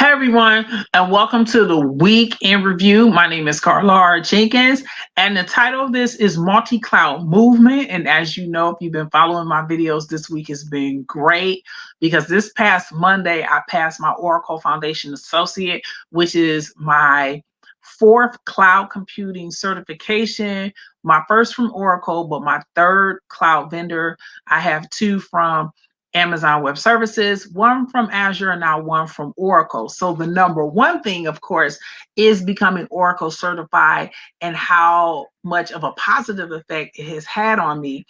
Hi, everyone, and welcome to the Week in Review. My name is Carla Jenkins, and the title of this is MultiCloud Movement. And as you know, if you've been following my videos, this week has been great because this past Monday, I passed my Oracle Foundation Associate, which is my fourth cloud computing certification. My first from Oracle, but my third cloud vendor. I have two from Amazon Web Services, one from Azure, and now one from Oracle. So the number one thing, of course, is becoming Oracle certified and how much of a positive effect it has had on me.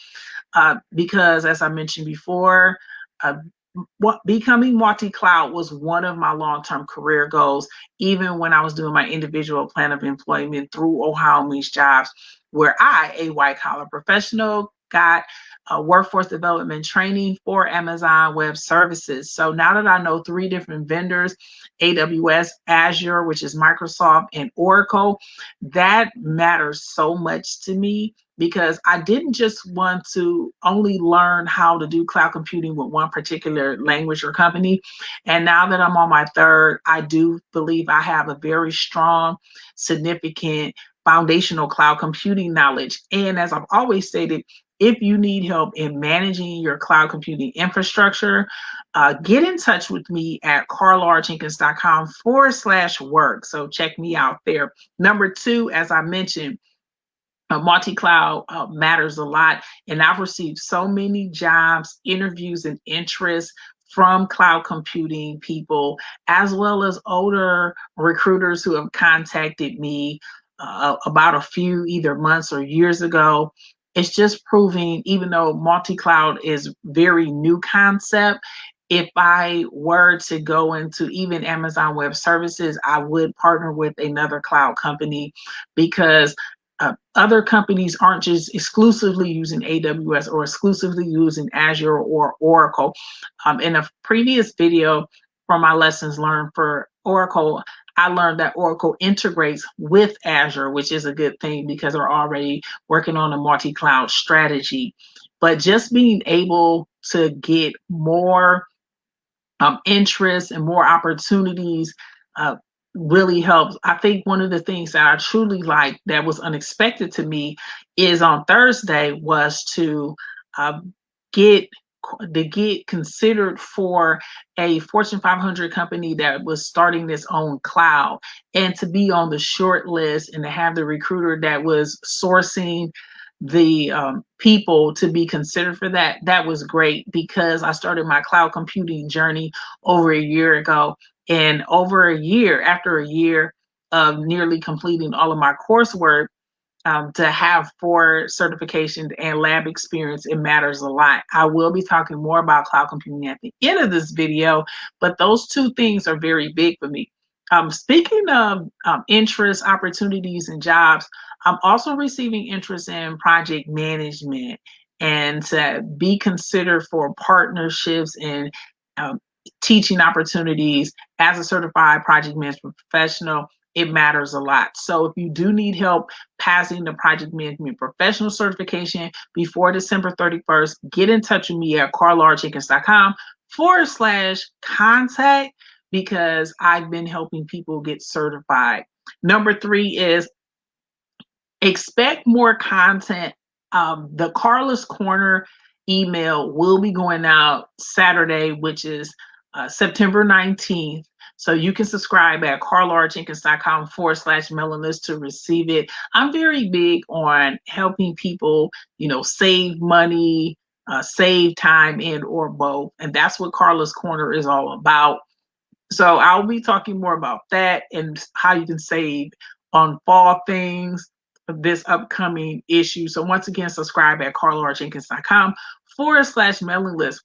Because as I mentioned before, becoming multi-cloud was one of my long-term career goals, even when I was doing my individual plan of employment through Ohio Means Jobs, where I, a white-collar professional, got workforce development training for Amazon Web Services. So now that I know three different vendors, AWS, Azure, which is Microsoft, and Oracle, that matters so much to me because I didn't just want to only learn how to do cloud computing with one particular language or company. And now that I'm on my third, I do believe I have a very strong, significant foundational cloud computing knowledge. And as I've always stated, if you need help in managing your cloud computing infrastructure, get in touch with me at carlarjenkins.com/work. So check me out there. Number two, as I mentioned, multi-cloud matters a lot. And I've received so many jobs, interviews, and interest from cloud computing people, as well as older recruiters who have contacted me about a few either months or years ago. It's just proving, even though multi-cloud is very new concept, if I were to go into even Amazon Web Services, I would partner with another cloud company because other companies aren't just exclusively using AWS or exclusively using Azure or Oracle. In a previous video from my lessons learned for Oracle, I learned that Oracle integrates with Azure, which is a good thing because they're already working on a multi-cloud strategy. But just being able to get more interest and more opportunities really helps. I think one of the things that I truly like that was unexpected to me is on Thursday was uh, get get considered for a Fortune 500 company that was starting its own cloud, and to be on the short list and to have the recruiter that was sourcing the people to be considered for that. That was great because I started my cloud computing journey over a year ago, and over a year, after a year of nearly completing all of my coursework, to have 4 certifications and lab experience, it matters a lot. I will be talking more about cloud computing at the end of this video, but those two things are very big for me. Speaking of interests, opportunities, and jobs, I'm also receiving interest in project management and to be considered for partnerships and um, teaching opportunities as a certified project management professional. It matters a lot. So if you do need help passing the project management professional certification before December 31st, get in touch with me at carlarjenkins.com/contact because I've been helping people get certified. Number 3 is expect more content. The Carla's Corner email will be going out Saturday, which is September 19th. So you can subscribe at carlarjenkins.com/mailing list to receive it. I'm very big on helping people, save money, save time, and or both. And that's what Carla's Corner is all about. So I'll be talking more about that and how you can save on fall things of this upcoming issue. So once again, subscribe at carlarjenkins.com/mailing list.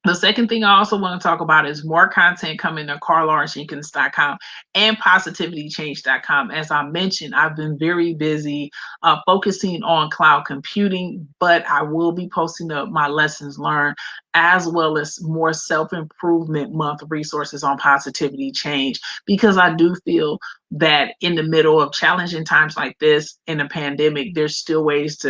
The second thing I also want to talk about is more content coming to carlarjenkins.com and positivitychange.com. As I mentioned, I've been very busy focusing on cloud computing, but I will be posting up my lessons learned as well as more self-improvement month resources on Positivity Change, because I do feel that in the middle of challenging times like this in a pandemic, there's still ways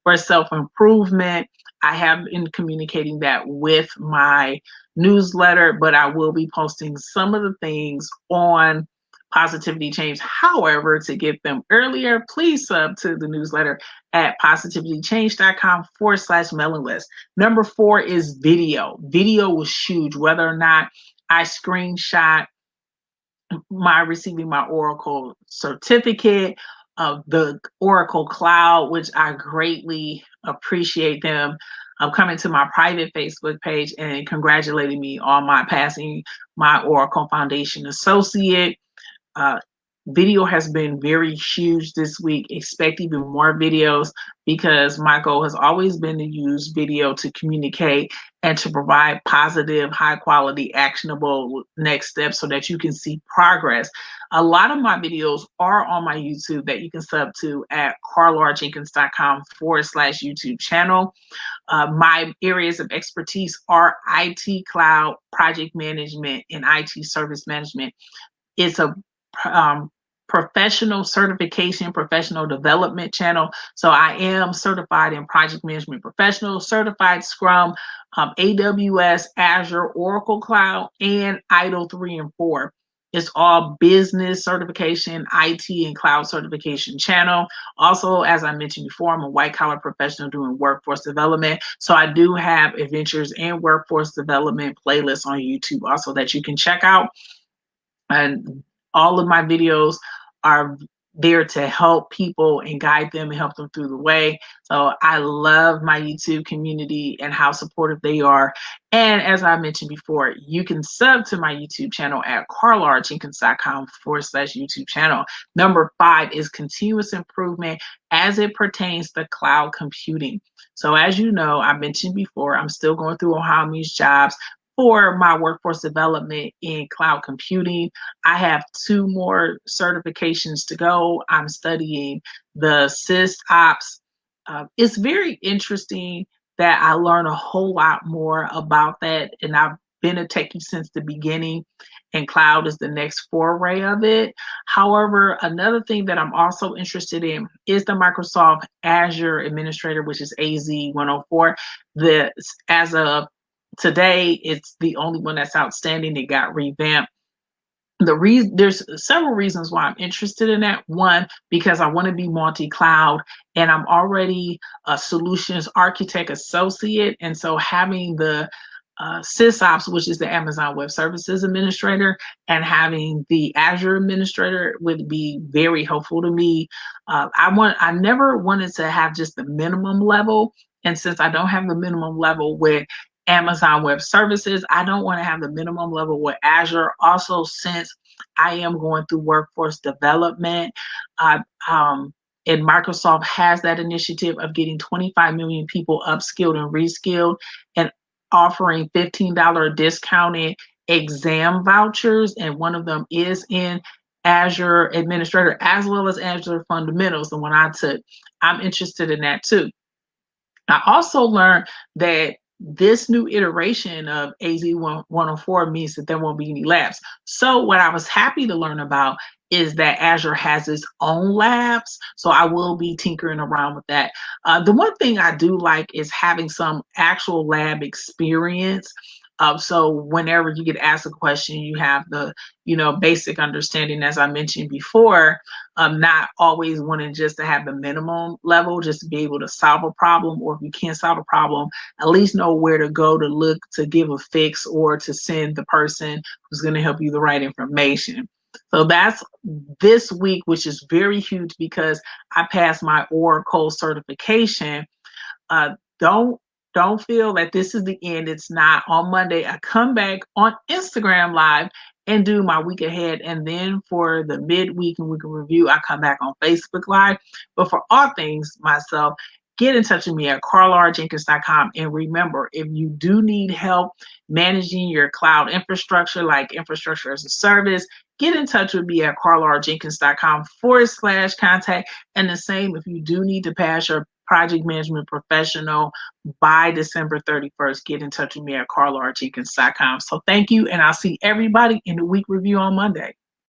for self-improvement. I have been communicating that with my newsletter, but I will be posting some of the things on Positivity Change. However, to get them earlier, please sub to the newsletter at positivitychange.com/mailing list. Number 4 is video. Video was huge, whether or not I screenshot my receiving my Oracle certificate of the Oracle Cloud, which I greatly appreciate them coming to my private Facebook page and congratulating me on my passing my Oracle Foundation Associate. Uh, Video has been very huge this week. Expect even more videos because my goal has always been to use video to communicate and to provide positive, high quality, actionable next steps so that you can see progress. A lot of my videos are on my YouTube that you can sub to at carlajenkins.com/YouTube channel. My areas of expertise are IT, cloud, project management, and IT service management. It's a professional certification, professional development channel. So I am certified in project management professional, certified Scrum, AWS, Azure, Oracle Cloud, and IDLE 3 and 4. It's all business certification, IT, and cloud certification channel. Also, as I mentioned before, I'm a white collar professional doing workforce development. So I do have adventures and workforce development playlists on YouTube also that you can check out. And all of my videos are there to help people and guide them and help them through the way. So I love my YouTube community and how supportive they are. And as I mentioned before, you can sub to my YouTube channel at carlajenkins.com/YouTube channel. Number 5 is continuous improvement as it pertains to cloud computing. So as you know, I mentioned before, I'm still going through Ohio Means Jobs for my workforce development in cloud computing. I have 2 more certifications to go. I'm studying the SysOps. It's very interesting that I learn a whole lot more about that. And I've been a techie since the beginning, and cloud is the next foray of it. However, another thing that I'm also interested in is the Microsoft Azure Administrator, which is AZ-104. As of today, it's the only one that's outstanding. It got revamped. There's several reasons why I'm interested in that. One, because I want to be multi-cloud, and I'm already a solutions architect associate, and so having the SysOps, which is the Amazon Web Services Administrator, and having the Azure Administrator would be very helpful to me. I never wanted to have just the minimum level, and since I don't have the minimum level with Amazon Web Services, I don't want to have the minimum level with Azure. Also, since I am going through workforce development, and Microsoft has that initiative of getting 25 million people upskilled and reskilled and offering $15 discounted exam vouchers, and one of them is in Azure Administrator as well as Azure Fundamentals, the one I took. I'm interested in that too. I also learned that this new iteration of AZ-104 means that there won't be any labs. So what I was happy to learn about is that Azure has its own labs. So I will be tinkering around with that. The one thing I do like is having some actual lab experience. So whenever you get asked a question, you have the, basic understanding, as I mentioned before, not always wanting just to have the minimum level, just to be able to solve a problem, or if you can't solve a problem, at least know where to go to look to give a fix or to send the person who's going to help you the right information. So that's this week, which is very huge because I passed my Oracle certification. Don't feel that this is the end. It's not. On Monday, I come back on Instagram Live and do my week ahead. And then for the midweek and week review, I come back on Facebook Live. But for all things myself, get in touch with me at carlajenkins.com. And remember, if you do need help managing your cloud infrastructure, like infrastructure as a service, get in touch with me at carlajenkins.com/contact. And the same if you do need to pass your project management professional by December 31st, get in touch with me at carlajenkins.com. So thank you, and I'll see everybody in the week review on Monday.